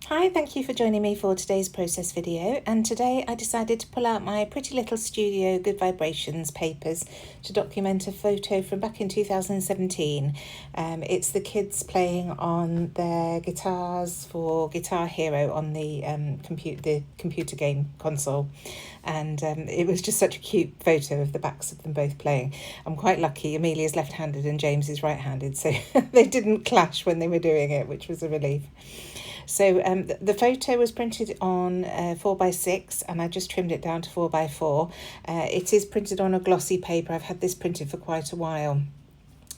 Hi, thank you for joining me for today's process video, and today I decided to pull out my Pretty Little Studio Good Vibrations papers to document a photo from back in 2017. It's the kids playing on their guitars for Guitar Hero on the computer game console, and it was just such a cute photo of the backs of them both playing. I'm quite lucky, Amelia's left-handed and James is right-handed, so they didn't clash when they were doing it, which was a relief. So the photo was printed on 4x6 and I just trimmed it down to 4x4. It is printed on a glossy paper. I've had this printed for quite a while,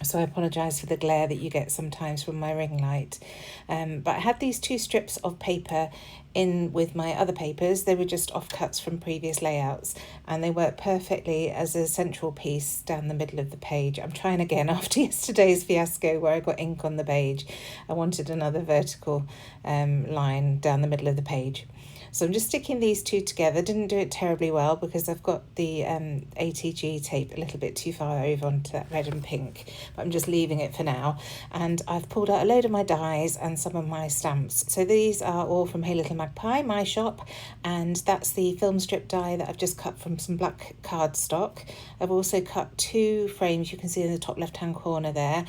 so I apologise for the glare that you get sometimes from my ring light. But I had these two strips of paper in with my other papers. They were just offcuts from previous layouts, and they work perfectly as a central piece down the middle of the page. I'm trying again after yesterday's fiasco where I got ink on the page. I wanted another vertical line down the middle of the page. So I'm just sticking these two together. Didn't do it terribly well because I've got the ATG tape a little bit too far over onto that red and pink, but I'm just leaving it for now. And I've pulled out a load of my dies and some of my stamps. So these are all from Hey Little Magpie, my shop, and that's the film strip die that I've just cut from some black cardstock. I've also cut two frames you can see in the top left hand corner there.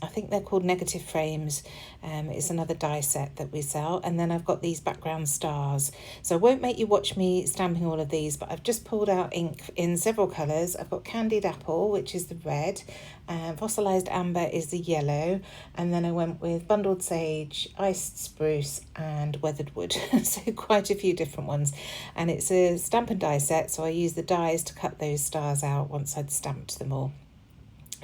I think they're called negative frames. It's another die set that we sell. And then I've got these background stars. So I won't make you watch me stamping all of these, but I've just pulled out ink in several colours. I've got candied apple, which is the red, fossilised amber is the yellow, and then I went with bundled sage, iced spruce and weathered wood. So quite a few different ones. And it's a stamp and die set, so I use the dies to cut those stars out once I'd stamped them all.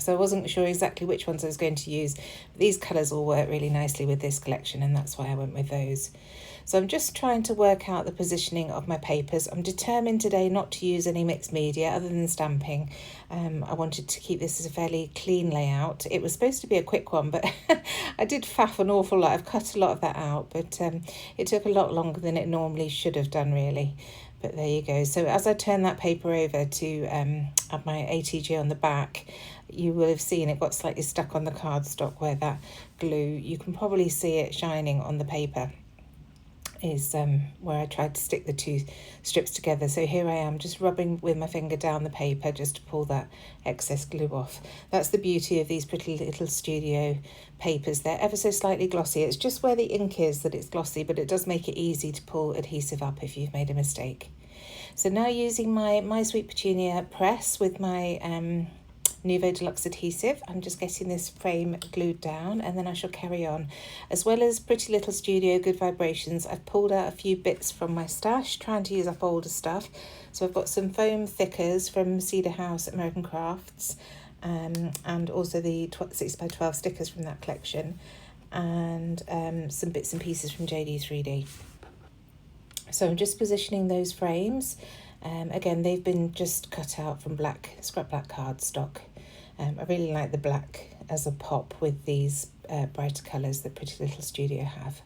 So I wasn't sure exactly which ones I was going to use. But these colours all work really nicely with this collection, and that's why I went with those. So I'm just trying to work out the positioning of my papers. I'm determined today not to use any mixed media other than stamping. I wanted to keep this as a fairly clean layout. It was supposed to be a quick one, but I did faff an awful lot. I've cut a lot of that out, but it took a lot longer than it normally should have done, really. But there you go. So as I turn that paper over to add my ATG on the back, you will have seen it got slightly stuck on the cardstock where that glue, you can probably see it shining on the paper, is where I tried to stick the two strips together. So here I am just rubbing with my finger down the paper just to pull that excess glue off. That's the beauty of these Pretty Little Studio papers. They're ever so slightly glossy. It's just where the ink is that it's glossy, but it does make it easy to pull adhesive up if you've made a mistake. So now using my Sweet Petunia press with my Nuvo Deluxe adhesive, I'm just getting this frame glued down, and then I shall carry on. As well as Pretty Little Studio Good Vibrations, I've pulled out a few bits from my stash, trying to use up older stuff. So I've got some foam thickers from Cedar House at American Crafts, and also the 6x12 stickers from that collection, and some bits and pieces from JD 3D. So I'm just positioning those frames. Again, they've been just cut out from scrap black cardstock. I really like the black as a pop with these brighter colours that Pretty Little Studio have.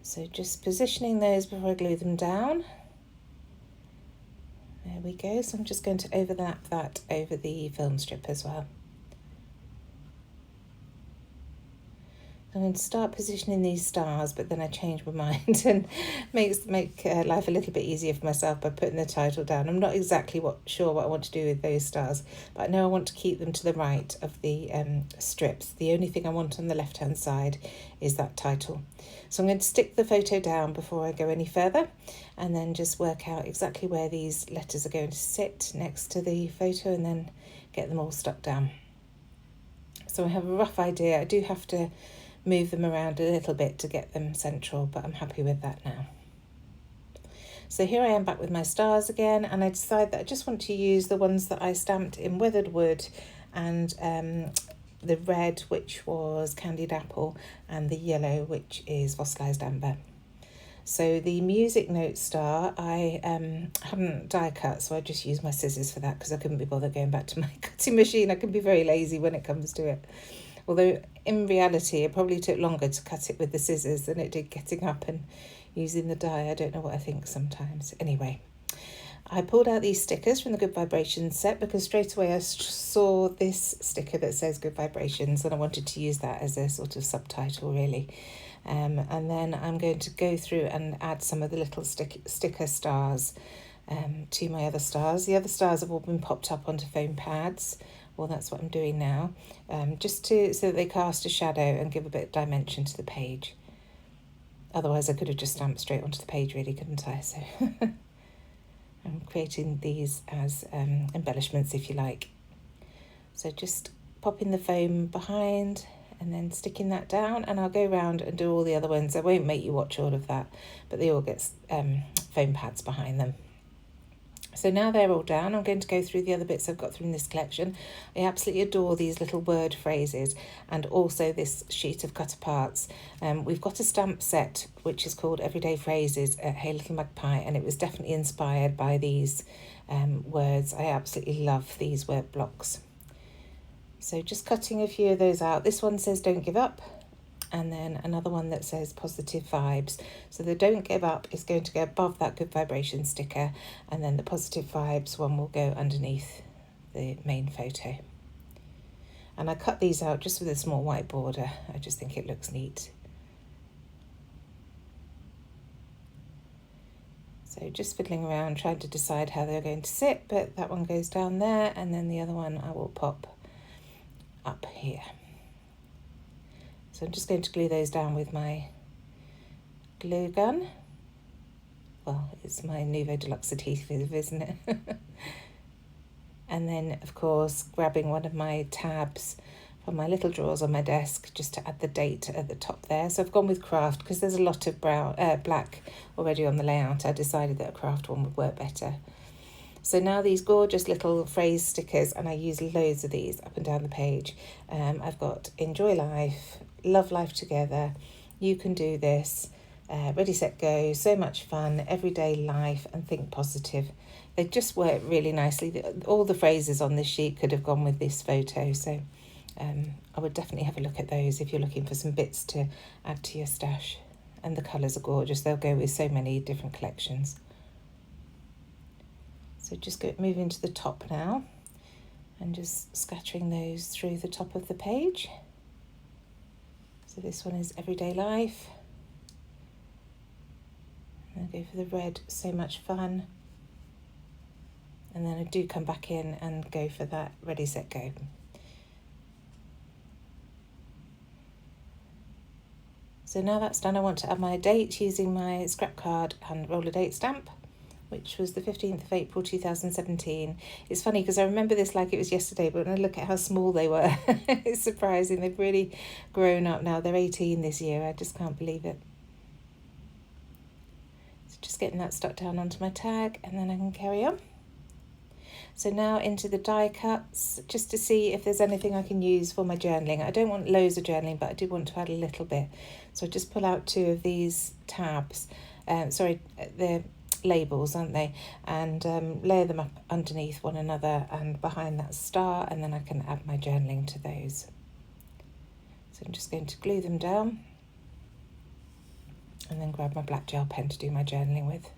So just positioning those before I glue them down. There we go. So I'm just going to overlap that over the film strip as well. I'm going to start positioning these stars, but then I change my mind and make life a little bit easier for myself by putting the title down. I'm not exactly sure what I want to do with those stars, but I know I want to keep them to the right of the strips. The only thing I want on the left-hand side is that title. So I'm going to stick the photo down before I go any further, and then just work out exactly where these letters are going to sit next to the photo, and then get them all stuck down. So I have a rough idea. I do have to move them around a little bit to get them central, but I'm happy with that now. So here I am back with my stars again, and I decided that I just want to use the ones that I stamped in weathered wood, and the red, which was candied apple, and the yellow, which is fossilised amber. So the music note star, I hadn't die cut, so I just used my scissors for that because I couldn't be bothered going back to my cutting machine. I can be very lazy when it comes to it. Although in reality, it probably took longer to cut it with the scissors than it did getting up and using the die. I don't know what I think sometimes. Anyway, I pulled out these stickers from the Good Vibrations set because straight away I saw this sticker that says Good Vibrations, and I wanted to use that as a sort of subtitle, really. And then I'm going to go through and add some of the little sticker stars to my other stars. The other stars have all been popped up onto foam pads. Well, that's what I'm doing now, just so that they cast a shadow and give a bit of dimension to the page. Otherwise I could have just stamped straight onto the page, really, couldn't I? So I'm creating these as embellishments, if you like. So just popping the foam behind and then sticking that down, and I'll go around and do all the other ones. I won't make you watch all of that, but they all get foam pads behind them. So now they're all down, I'm going to go through the other bits I've got through in this collection. I absolutely adore these little word phrases and also this sheet of cut aparts. We've got a stamp set which is called Everyday Phrases at Hey Little Magpie, and it was definitely inspired by these words. I absolutely love these word blocks. So just cutting a few of those out. This one says don't give up, and then another one that says positive vibes. So the don't give up is going to go above that good vibration sticker, and then the positive vibes one will go underneath the main photo. And I cut these out just with a small white border. I just think it looks neat. So just fiddling around trying to decide how they're going to sit, but that one goes down there, and then the other one I will pop up here. So I'm just going to glue those down with my glue gun. Well, it's my Nuvo Deluxe adhesive, isn't it? And then, of course, grabbing one of my tabs from my little drawers on my desk just to add the date at the top there. So I've gone with craft because there's a lot of black already on the layout. I decided that a craft one would work better. So now these gorgeous little phrase stickers, and I use loads of these up and down the page. I've got enjoy life, love life together, you can do this, ready, set, go, so much fun, everyday life, and think positive. They just work really nicely. All the phrases on this sheet could have gone with this photo, so I would definitely have a look at those if you're looking for some bits to add to your stash. And the colours are gorgeous. They'll go with so many different collections. So just moving to the top now and just scattering those through the top of the page. So this one is everyday life. And I go for the red, so much fun. And then I do come back in and go for that ready, set, go. So now that's done, I want to add my date using my scrap card and roller date stamp, which was the 15th of April 2017. It's funny because I remember this like it was yesterday, but when I look at how small they were, it's surprising. They've really grown up now. They're 18 this year. I just can't believe it. So just getting that stuck down onto my tag, and then I can carry on. So now into the die cuts, just to see if there's anything I can use for my journaling. I don't want loads of journaling, but I do want to add a little bit. So I just pull out two of these tabs. They're labels, aren't they? And layer them up underneath one another and behind that star, and then I can add my journaling to those. So I'm just going to glue them down and then grab my black gel pen to do my journaling with.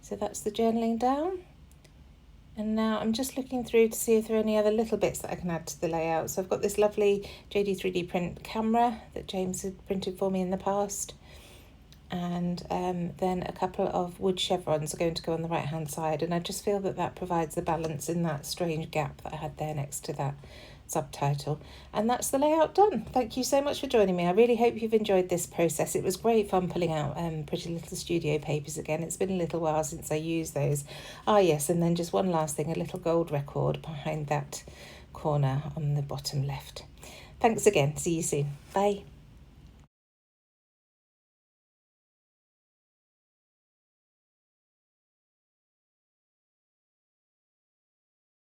So that's the journaling down. And now I'm just looking through to see if there are any other little bits that I can add to the layout. So I've got this lovely JD3D print camera that James had printed for me in the past. And then a couple of wood chevrons are going to go on the right hand side. And I just feel that that provides the balance in that strange gap that I had there next to that subtitle. And that's the layout done. Thank you so much for joining me. I really hope you've enjoyed this process. It was great fun pulling out Pretty Little Studio papers again. It's been a little while since I used those. Ah yes, and then just one last thing, a little gold record behind that corner on the bottom left. Thanks again. See you soon. Bye.